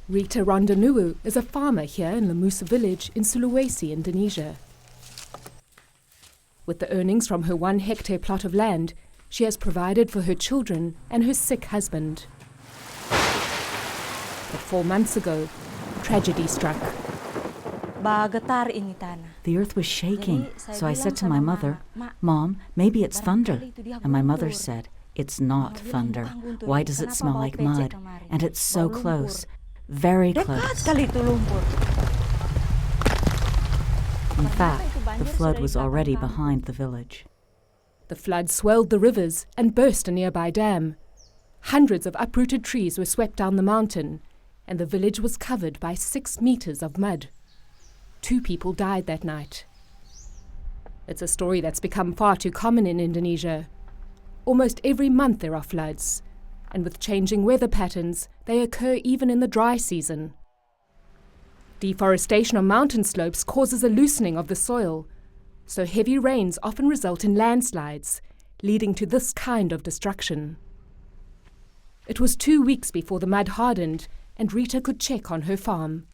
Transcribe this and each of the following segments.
Rita Rondanuwu is a farmer here in Lemusa village in Sulawesi, Indonesia. With the earnings from her 1-hectare plot of land, she has provided for her children and her sick husband. But 4 months ago, tragedy struck. The earth was shaking, so I said to my mother, "Mom, maybe it's thunder." And my mother said, "It's not thunder. Why does it smell like mud? And it's so close, very close." In fact, the flood was already behind the village. The flood swelled the rivers and burst a nearby dam. Hundreds of uprooted trees were swept down the mountain, and the village was covered by 6 meters of mud. 2 people died that night. It's a story that's become far too common in Indonesia. Almost every month there are floods, and with changing weather patterns, they occur even in the dry season. Deforestation on mountain slopes causes a loosening of the soil, so heavy rains often result in landslides, leading to this kind of destruction. It was 2 weeks before the mud hardened, and Rita could check on her farm.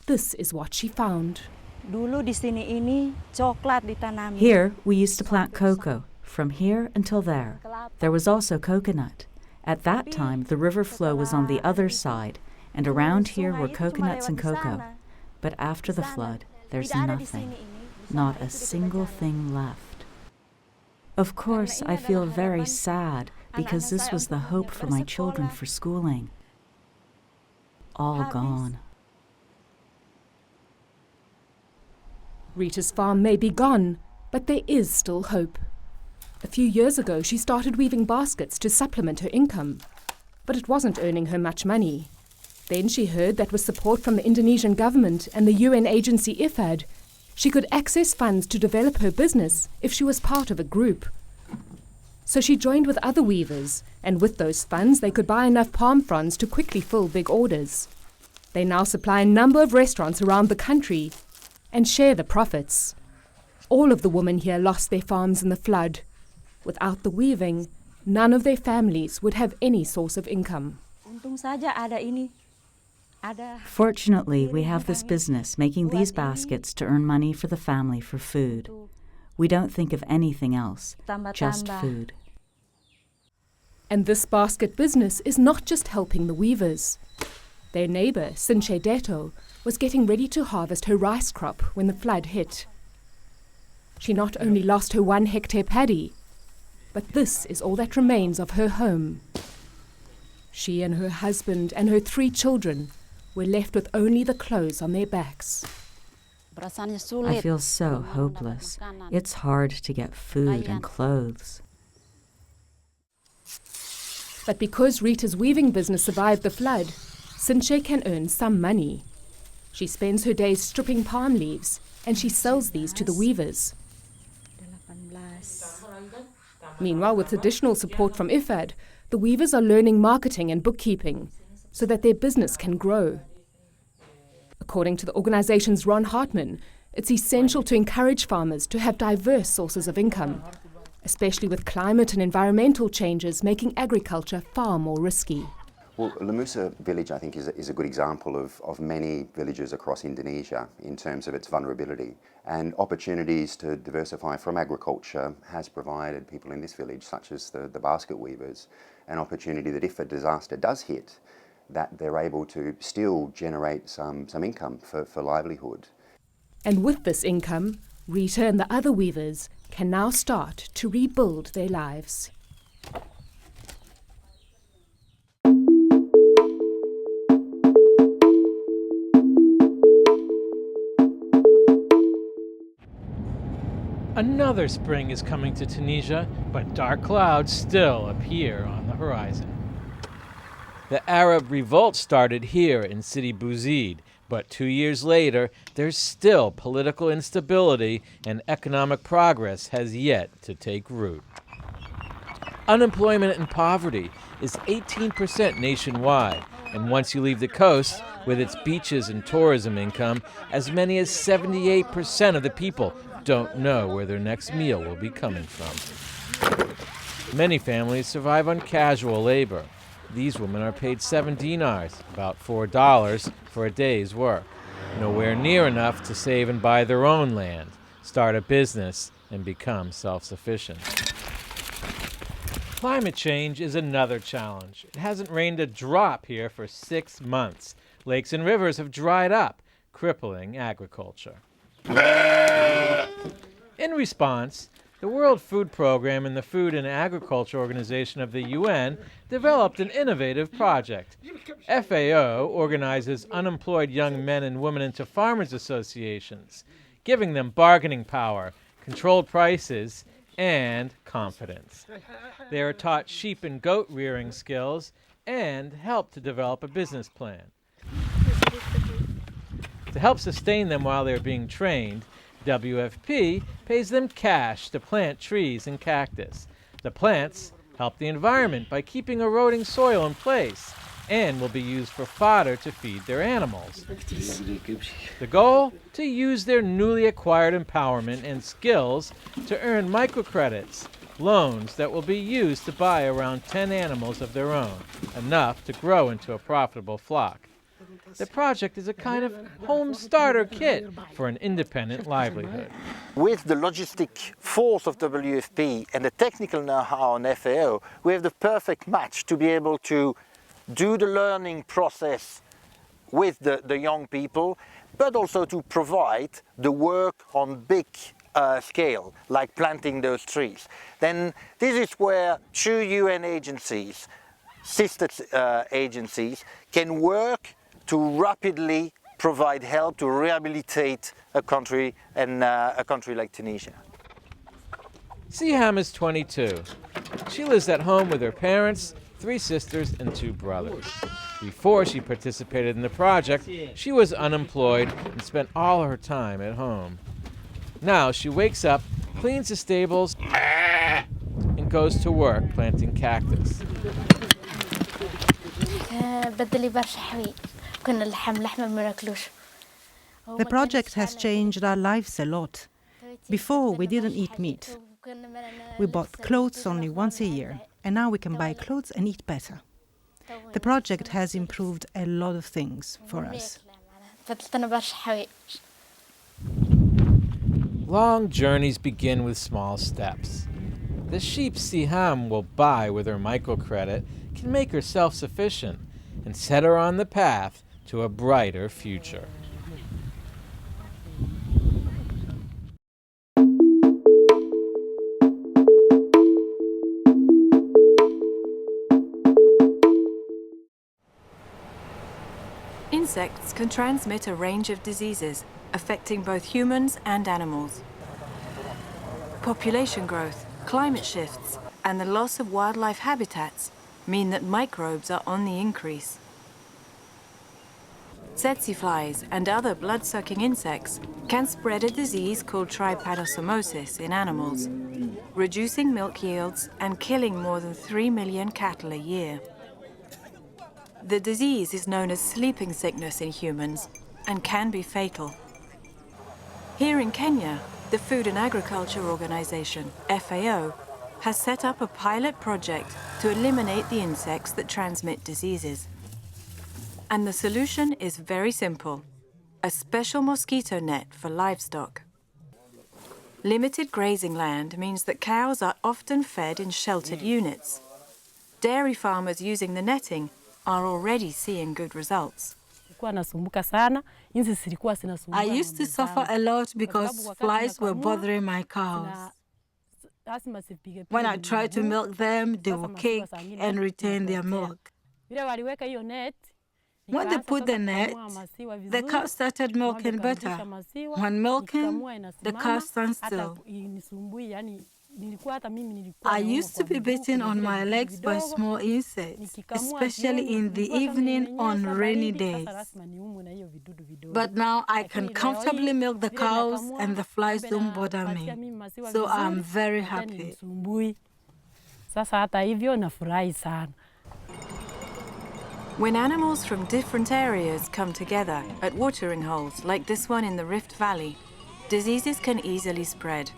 This is what she found. Here, we used to plant cocoa, from here until there. There was also coconut. At that time, the river flow was on the other side, and around here were coconuts and cocoa. But after the flood, there's nothing. Not a single thing left. Of course, I feel very sad, because this was the hope for my children for schooling. All gone. Rita's farm may be gone, but there is still hope. A few years ago, she started weaving baskets to supplement her income, but it wasn't earning her much money. Then she heard that with support from the Indonesian government and the UN agency IFAD, she could access funds to develop her business if she was part of a group. So she joined with other weavers, and with those funds they could buy enough palm fronds to quickly fill big orders. They now supply a number of restaurants around the country and share the profits. All of the women here lost their farms in the flood. Without the weaving, none of their families would have any source of income. Fortunately, we have this business making these baskets to earn money for the family for food. We don't think of anything else, just food. And this basket business is not just helping the weavers. Their neighbour, Sinche Deto, was getting ready to harvest her rice crop when the flood hit. She not only lost her 1-hectare paddy, but this is all that remains of her home. She and her husband and her 3 children were left with only the clothes on their backs. I feel so hopeless. It's hard to get food and clothes. But because Rita's weaving business survived the flood, Sinche can earn some money. She spends her days stripping palm leaves, and she sells these to the weavers. Meanwhile, with additional support from IFAD, the weavers are learning marketing and bookkeeping so that their business can grow. According to the organization's Ron Hartman, it's essential to encourage farmers to have diverse sources of income, especially with climate and environmental changes making agriculture far more risky. Well, Lemusa village, I think, is a good example of many villages across Indonesia in terms of its vulnerability. And opportunities to diversify from agriculture has provided people in this village, such as the basket weavers, an opportunity that if a disaster does hit, that they're able to still generate some income for livelihood. And with this income, Rita and the other weavers can now start to rebuild their lives. Another spring is coming to Tunisia, but dark clouds still appear on the horizon. The Arab revolt started here in Sidi Bouzid, but 2 years later, there's still political instability and economic progress has yet to take root. Unemployment and poverty is 18% nationwide, and once you leave the coast, with its beaches and tourism income, as many as 78% of the people don't know where their next meal will be coming from. Many families survive on casual labor. These women are paid 7 dinars, about $4, for a day's work. Nowhere near enough to save and buy their own land, start a business, and become self-sufficient. Climate change is another challenge. It hasn't rained a drop here for 6 months. Lakes and rivers have dried up, crippling agriculture. In response, the World Food Program and the Food and Agriculture Organization of the UN developed an innovative project. FAO organizes unemployed young men and women into farmers' associations, giving them bargaining power, controlled prices, and confidence. They are taught sheep and goat rearing skills and helped to develop a business plan. To help sustain them while they're being trained, WFP pays them cash to plant trees and cactus. The plants help the environment by keeping eroding soil in place and will be used for fodder to feed their animals. The goal? To use their newly acquired empowerment and skills to earn microcredits, loans that will be used to buy around 10 animals of their own, enough to grow into a profitable flock. The project is a kind of home starter kit for an independent livelihood. With the logistic force of WFP and the technical know-how on FAO, we have the perfect match to be able to do the learning process with the young people, but also to provide the work on big scale, like planting those trees. Then this is where 2 UN agencies, sister agencies, can work to rapidly provide help to rehabilitate a country, and a country like Tunisia. Siham is 22. She lives at home with her parents, 3 sisters, and 2 brothers. Before she participated in the project, she was unemployed and spent all her time at home. Now she wakes up, cleans the stables, and goes to work planting cactus. The project has changed our lives a lot. Before, we didn't eat meat. We bought clothes only once a year, and now we can buy clothes and eat better. The project has improved a lot of things for us. Long journeys begin with small steps. The sheep Siham will buy with her microcredit can make her self-sufficient and set her on the path to a brighter future. Insects can transmit a range of diseases, affecting both humans and animals. Population growth, climate shifts, and the loss of wildlife habitats mean that microbes are on the increase. Tsetse flies and other blood-sucking insects can spread a disease called trypanosomosis in animals, reducing milk yields and killing more than 3 million cattle a year. The disease is known as sleeping sickness in humans and can be fatal. Here in Kenya, the Food and Agriculture Organization, FAO, has set up a pilot project to eliminate the insects that transmit diseases. And the solution is very simple: a special mosquito net for livestock. Limited grazing land means that cows are often fed in sheltered units. Dairy farmers using the netting are already seeing good results. I used to suffer a lot because flies were bothering my cows. When I tried to milk them, they would kick and retain their milk. When they put the net, the cow started milking better. When milking, the cow stands still. I used to be bitten on my legs by small insects, especially in the evening on rainy days. But now I can comfortably milk the cows and the flies don't bother me. So I'm very happy. When animals from different areas come together at watering holes like this one in the Rift Valley, diseases can easily spread.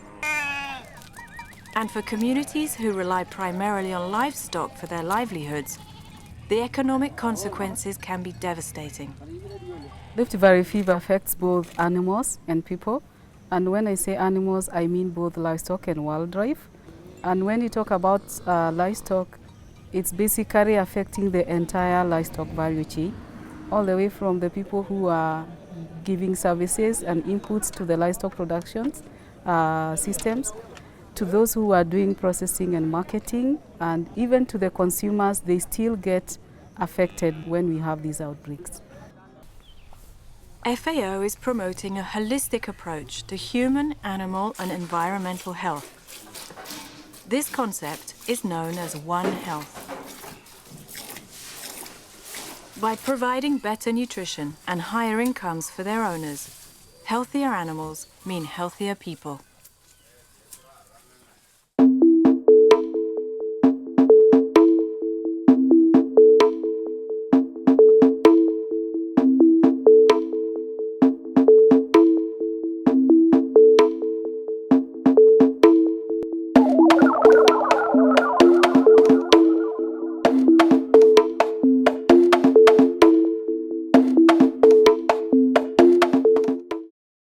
And for communities who rely primarily on livestock for their livelihoods, the economic consequences can be devastating. Rift Valley fever affects both animals and people. And when I say animals, I mean both livestock and wildlife. And when you talk about livestock, it's basically affecting the entire livestock value chain, all the way from the people who are giving services and inputs to the livestock productions systems, to those who are doing processing and marketing, and even to the consumers. They still get affected when we have these outbreaks. FAO is promoting a holistic approach to human, animal and environmental health. This concept is known as One Health. By providing better nutrition and higher incomes for their owners, healthier animals mean healthier people.